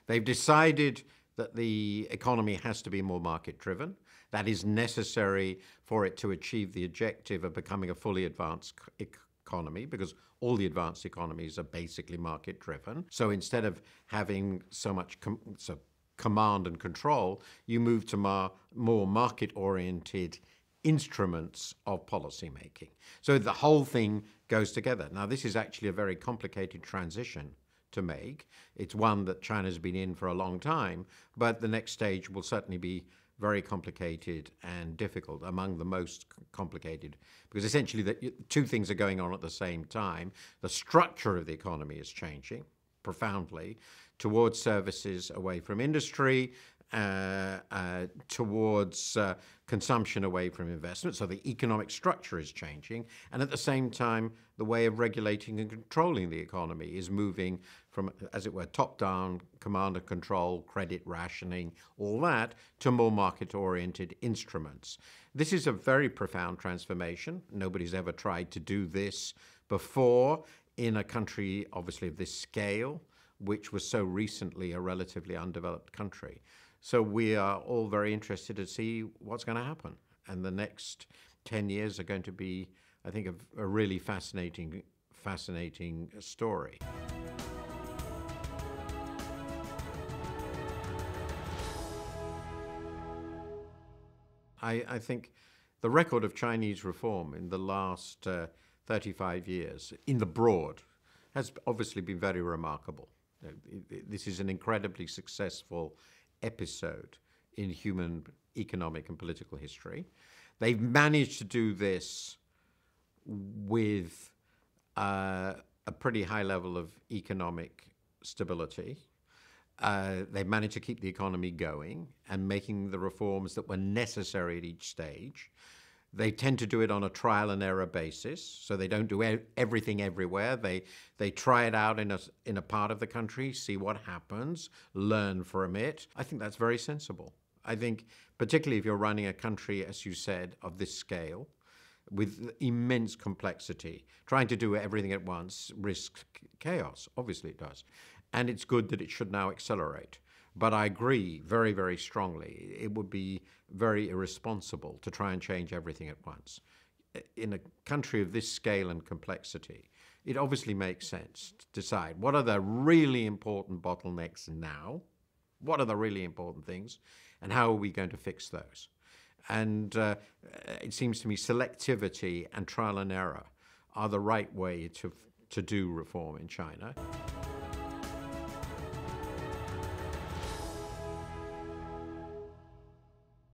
They've decided that the economy has to be more market-driven. That is necessary for it to achieve the objective of becoming a fully advanced economy, because all the advanced economies are basically market-driven. So instead of having so much command and control, you move to more market-oriented instruments of policy making. So the whole thing goes together. Now, this is actually a very complicated transition to make. It's one that China's been in for a long time, but the next stage will certainly be very complicated and difficult, among the most complicated, because essentially two things are going on at the same time. The structure of the economy is changing profoundly towards services, away from industry, towards consumption, away from investment. So the economic structure is changing. And at the same time, the way of regulating and controlling the economy is moving from, as it were, top-down command and control, credit rationing, all that, to more market-oriented instruments. This is a very profound transformation. Nobody's ever tried to do this before in a country, obviously, of this scale, which was so recently a relatively undeveloped country. So we are all very interested to see what's going to happen. And the next 10 years are going to be, I think, a really fascinating story. I think the record of Chinese reform in the last 35 years, in the broad, has obviously been very remarkable. This is an incredibly successful episode in human economic and political history. They've managed to do this with a pretty high level of economic stability. They've managed to keep the economy going and making the reforms that were necessary at each stage. They tend to do it on a trial and error basis, so they don't do everything everywhere. They try it out in a part of the country, see what happens, learn from it. I think that's very sensible. I think particularly if you're running a country, as you said, of this scale, with immense complexity, trying to do everything at once risks chaos. Obviously it does. And it's good that it should now accelerate. But I agree very, very strongly. It would be very irresponsible to try and change everything at once. In a country of this scale and complexity, it obviously makes sense to decide what are the really important bottlenecks now, what are the really important things, and how are we going to fix those? And it seems to me selectivity and trial and error are the right way to do reform in China.